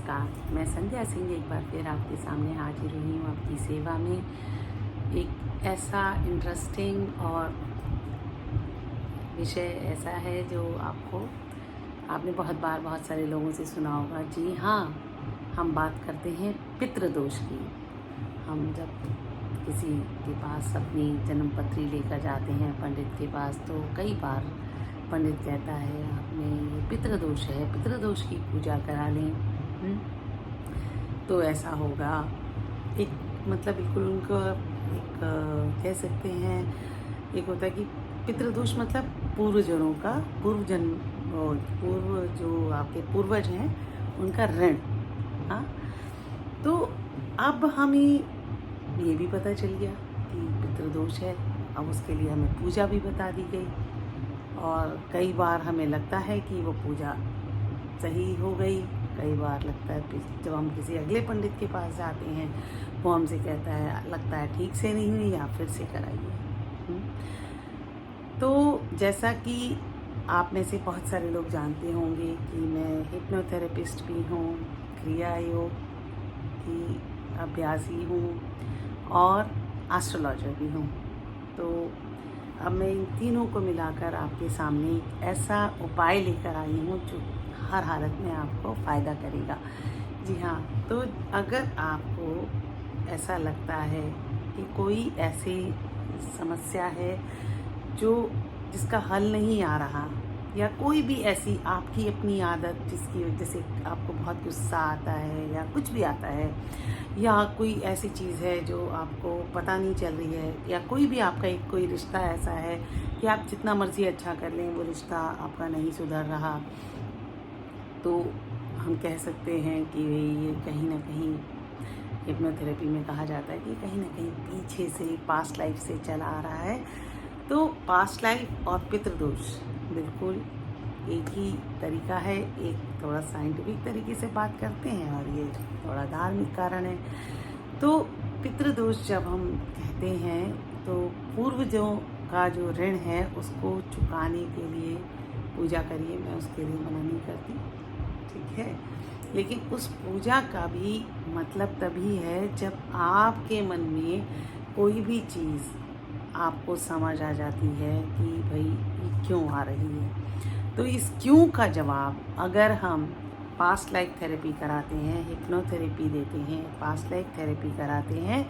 नमस्कार, मैं संध्या सिंह एक बार फिर आपके सामने हाजिर हुई हूँ आपकी सेवा में। एक ऐसा इंटरेस्टिंग और विषय ऐसा है जो आपने बहुत बार बहुत सारे लोगों से सुना होगा। जी हाँ, हम बात करते हैं पितृदोष की। हम जब किसी के पास अपनी जन्म पत्री लेकर जाते हैं पंडित के पास, तो कई बार पंडित कहता है आपने ये पितृदोष है, पितृदोष की पूजा करा लें। तो ऐसा होगा। एक मतलब बिल्कुल उनको एक कह सकते हैं, एक होता है कि पितृदोष मतलब पूर्वजनों का पूर्व जो आपके पूर्वज हैं उनका ऋण। हाँ, तो अब हमें ये भी पता चल गया कि पितृदोष है। अब उसके लिए हमें पूजा भी बता दी गई, और कई बार हमें लगता है कि वो पूजा सही हो गई, कई बार लगता है जब हम किसी अगले पंडित के पास जाते हैं वो हमसे कहता है लगता है ठीक से नहीं हुई, या फिर से कराइए। तो जैसा कि आप में से बहुत सारे लोग जानते होंगे कि मैं हिप्नोथेरेपिस्ट भी हूँ, क्रिया योग की अभ्यासी हूँ और एस्ट्रोलॉजर भी हूँ। तो अब मैं इन तीनों को मिलाकर आपके सामने एक ऐसा उपाय लेकर आई हूँ जो हर हालत में आपको फ़ायदा करेगा। जी हाँ, तो अगर आपको ऐसा लगता है कि कोई ऐसी समस्या है जिसका हल नहीं आ रहा, या कोई भी ऐसी आपकी अपनी आदत जिसकी वजह से आपको बहुत गुस्सा आता है या कुछ भी आता है, या कोई ऐसी चीज़ है जो आपको पता नहीं चल रही है, या कोई भी आपका कोई रिश्ता ऐसा है कि आप जितना मर्ज़ी अच्छा कर लें वो रिश्ता आपका नहीं सुधर रहा, तो हम कह सकते हैं कि ये कहीं ना कहीं हिप्नोथेरेपी में कहा जाता है कि कहीं ना कहीं पीछे से पास्ट लाइफ से चला आ रहा है। तो पास्ट लाइफ और पितृदोष बिल्कुल एक ही तरीका है। एक थोड़ा साइंटिफिक तरीके से बात करते हैं और ये थोड़ा धार्मिक कारण है। तो पितृदोष जब हम कहते हैं तो पूर्वजों का जो ऋण है उसको चुकाने के लिए पूजा करिए। मैं उसके लिए मना नहीं करती, ठीक है, लेकिन उस पूजा का भी मतलब तभी है जब आपके मन में कोई भी चीज़ आपको समझ आ जाती है कि भाई ये क्यों आ रही है। तो इस क्यों का जवाब अगर हम पास्ट लाइफ थेरेपी कराते हैं, हिप्नोथेरेपी देते हैं, पास्ट लाइफ थेरेपी कराते हैं,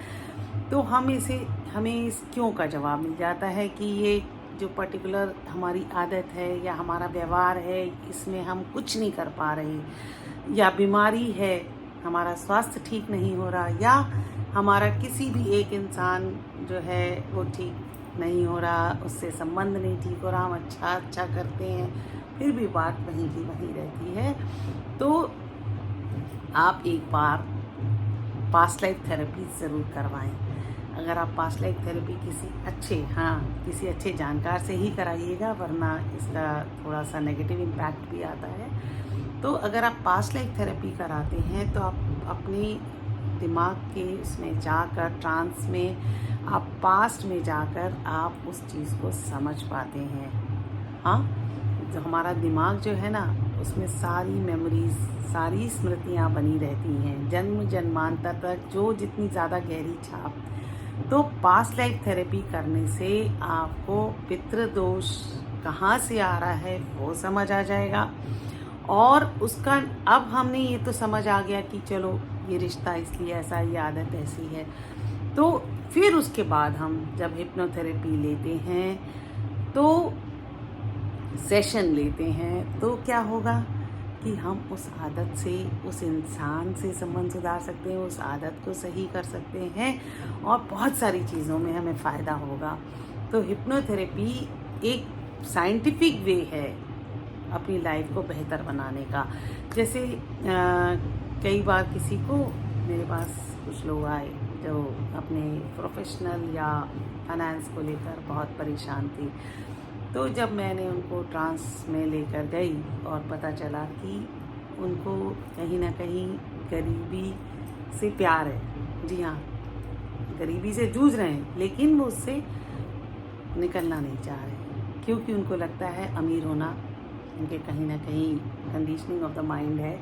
तो हमें इस क्यों का जवाब मिल जाता है कि ये जो पर्टिकुलर हमारी आदत है या हमारा व्यवहार है इसमें हम कुछ नहीं कर पा रहे, या बीमारी है, हमारा स्वास्थ्य ठीक नहीं हो रहा, या हमारा किसी भी एक इंसान जो है वो ठीक नहीं हो रहा, उससे संबंध नहीं ठीक हो रहा, हम अच्छा करते हैं फिर भी बात वहीं की वहीं रहती है। तो आप एक बार पास्ट लाइफ थेरेपी ज़रूर करवाएं। अगर आप पास्ट लाइफ थेरेपी किसी अच्छे जानकार से ही कराइएगा, वरना इसका थोड़ा सा नेगेटिव इम्पैक्ट भी आता है। तो अगर आप पास्ट लाइफ थेरेपी कराते हैं तो आप अपनी दिमाग के उसमें जाकर, ट्रांस में, आप पास्ट में जाकर आप उस चीज़ को समझ पाते हैं। हाँ, जो हमारा दिमाग जो है ना उसमें सारी मेमोरीज, सारी स्मृतियाँ बनी रहती हैं जन्म जन्मांतर तक, जो जितनी ज़्यादा गहरी छाप। तो पास्ट लाइफ थेरेपी करने से आपको पितृदोष कहाँ से आ रहा है वो समझ आ जाएगा, और उसका अब हमने ये तो समझ आ गया कि चलो ये रिश्ता इसलिए ऐसा, ये आदत ऐसी है। तो फिर उसके बाद हम जब हिप्नोथेरेपी लेते हैं, तो सेशन लेते हैं, तो क्या होगा कि हम उस आदत से, उस इंसान से संबंध सुधार सकते हैं, उस आदत को सही कर सकते हैं, और बहुत सारी चीज़ों में हमें फ़ायदा होगा। तो हिप्नोथेरेपी एक साइंटिफिक वे है अपनी लाइफ को बेहतर बनाने का। जैसे कई बार किसी को, मेरे पास कुछ लोग आए जो अपने प्रोफेशनल या फाइनेंस को लेकर बहुत परेशान थी। तो जब मैंने उनको ट्रांस में लेकर गई और पता चला कि उनको कहीं ना कहीं गरीबी से प्यार है। जी हाँ, गरीबी से जूझ रहे हैं लेकिन वो उससे निकलना नहीं चाह रहे, क्योंकि उनको लगता है अमीर होना, उनके कहीं ना कहीं कंडीशनिंग ऑफ द माइंड है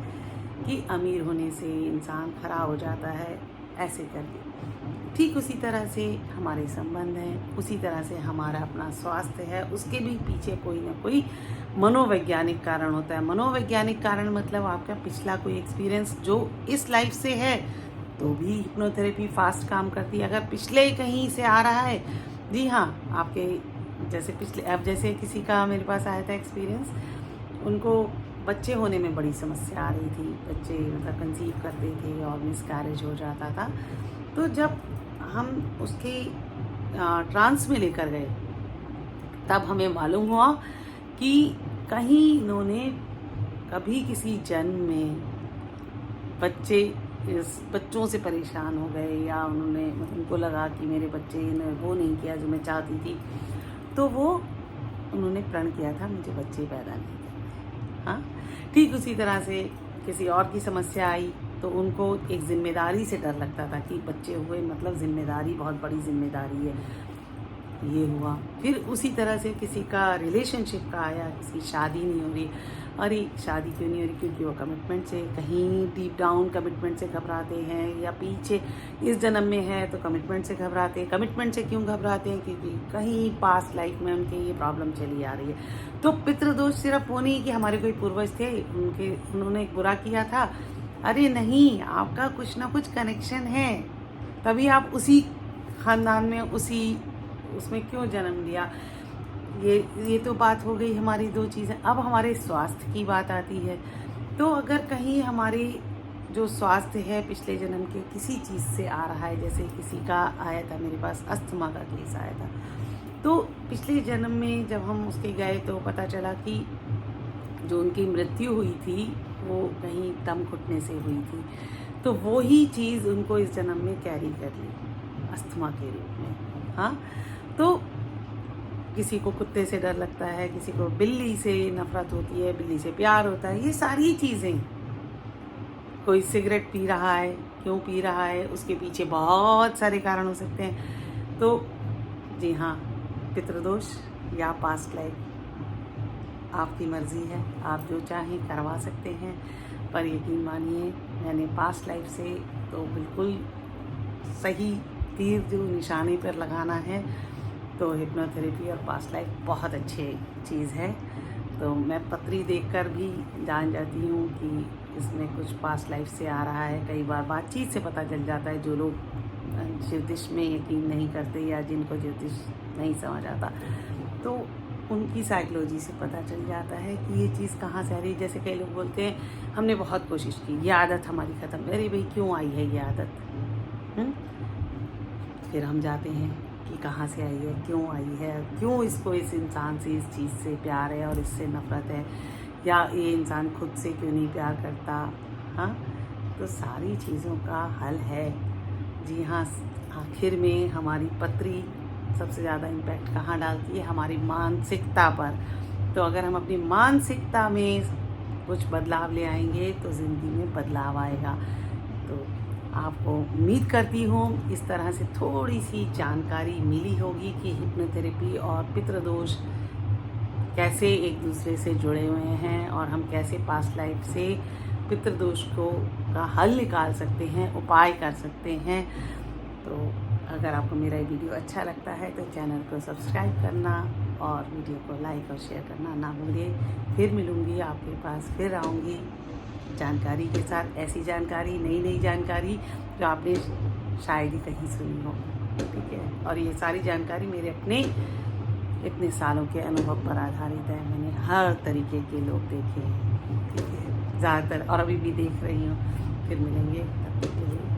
कि अमीर होने से इंसान खराब हो जाता है, ऐसे करके। ठीक उसी तरह से हमारे संबंध हैं, उसी तरह से हमारा अपना स्वास्थ्य है, उसके भी पीछे कोई ना कोई मनोवैज्ञानिक कारण होता है। मनोवैज्ञानिक कारण मतलब आपका पिछला कोई एक्सपीरियंस जो इस लाइफ से है, तो भी हिप्नोथेरेपी फास्ट काम करती है। अगर पिछले कहीं से आ रहा है, जी हाँ, आपके जैसे पिछले, अब जैसे किसी का मेरे पास आया था एक्सपीरियंस, उनको बच्चे होने में बड़ी समस्या आ रही थी, बच्चे मतलब कंसीव करते थे और मिसकैरेज हो जाता था। तो जब हम उसके ट्रांस में लेकर गए, तब हमें मालूम हुआ कि कहीं इन्होंने कभी किसी जन्म में बच्चों से परेशान हो गए, या उन्होंने मतलब उनको लगा कि मेरे बच्चे ने वो नहीं किया जो मैं चाहती थी, तो वो उन्होंने प्रण किया था मुझे बच्चे पैदा नहीं करने। हाँ, ठीक उसी तरह से किसी और की समस्या आई तो उनको एक जिम्मेदारी से डर लगता था कि बच्चे हुए मतलब जिम्मेदारी, बहुत बड़ी जिम्मेदारी है, ये हुआ। फिर उसी तरह से किसी का रिलेशनशिप का आया, किसी शादी नहीं हो रही, अरे शादी क्यों नहीं हो रही, क्योंकि वो कमिटमेंट से, कहीं डीप डाउन कमिटमेंट से घबराते हैं, या पीछे इस जन्म में है तो कमिटमेंट से घबराते हैं। कमिटमेंट से क्यों घबराते हैं, क्योंकि कहीं पास्ट लाइफ में उनके ये प्रॉब्लम चली आ रही है। तो पितृदोष सिर्फ वो नहीं कि हमारे कोई पूर्वज थे उन्होंने एक बुरा किया था, अरे नहीं, आपका कुछ ना कुछ कनेक्शन है, तभी आप उसी खानदान में उसमें क्यों जन्म लिया। ये तो बात हो गई हमारी दो चीज़ें। अब हमारे स्वास्थ्य की बात आती है। तो अगर कहीं हमारे जो स्वास्थ्य है पिछले जन्म के किसी चीज़ से आ रहा है, जैसे किसी का आया था मेरे पास अस्थमा का केस आया था, तो पिछले जन्म में जब हम उसके गए तो पता चला कि जो उनकी मृत्यु हुई थी वो कहीं दम घुटने से हुई थी, तो वो ही चीज़ उनको इस जन्म में कैरी कर ली अस्थमा के रूप में। हाँ, तो किसी को कुत्ते से डर लगता है, किसी को बिल्ली से नफरत होती है, बिल्ली से प्यार होता है, ये सारी चीज़ें। कोई सिगरेट पी रहा है, क्यों पी रहा है, उसके पीछे बहुत सारे कारण हो सकते हैं। तो जी हाँ, पितृदोष या पास्ट लाइफ आपकी मर्ज़ी है, आप जो चाहें करवा सकते हैं, पर यकीन मानिए मैंने पास्ट लाइफ से तो बिल्कुल सही तीर जो निशाने पर लगाना है, तो हिप्नोथेरेपी और पास्ट लाइफ बहुत अच्छी चीज़ है। तो मैं पत्री देखकर भी जान जाती हूँ कि इसमें कुछ पास्ट लाइफ से आ रहा है। कई बार बातचीत से पता चल जाता है, जो लोग ज्योतिष में यकीन नहीं करते या जिनको ज्योतिष नहीं समझ आता, तो उनकी साइकोलॉजी से पता चल जाता है कि ये चीज़ कहाँ से आ रही है। जैसे कई लोग बोलते हैं हमने बहुत कोशिश की, ये आदत हमारी ख़त्म, अरे भाई क्यों आई है ये आदत, फिर हम जाते हैं कि कहाँ से आई है, क्यों आई है, क्यों इसको इस इंसान से इस चीज़ से प्यार है और इससे नफ़रत है, या ये इंसान खुद से क्यों नहीं प्यार करता। हाँ, तो सारी चीज़ों का हल है। जी हाँ, आखिर में हमारी पत्री सबसे ज़्यादा इम्पैक्ट कहाँ डालती है, हमारी मानसिकता पर। तो अगर हम अपनी मानसिकता में कुछ बदलाव ले आएंगे तो ज़िंदगी में बदलाव आएगा। तो आपको उम्मीद करती हूँ इस तरह से थोड़ी सी जानकारी मिली होगी कि हिप्नोथेरेपी और पितृदोष कैसे एक दूसरे से जुड़े हुए हैं, और हम कैसे पास्ट लाइफ से पितृदोष का हल निकाल सकते हैं, उपाय कर सकते हैं। तो अगर आपको मेरा ये वीडियो अच्छा लगता है तो चैनल को सब्सक्राइब करना और वीडियो को लाइक और शेयर करना ना भूलिए। फिर मिलूँगी आपके पास, फिर आऊँगी जानकारी के साथ, ऐसी जानकारी, नई जानकारी जो आपने शायद ही कहीं सुनी हो। ठीक है, और ये सारी जानकारी मेरे अपने इतने सालों के अनुभव पर आधारित है। मैंने हर तरीके के लोग देखे हैं, ठीक है, ज़्यादातर, और अभी भी देख रही हूँ। फिर मिलेंगे, तब तक के लिए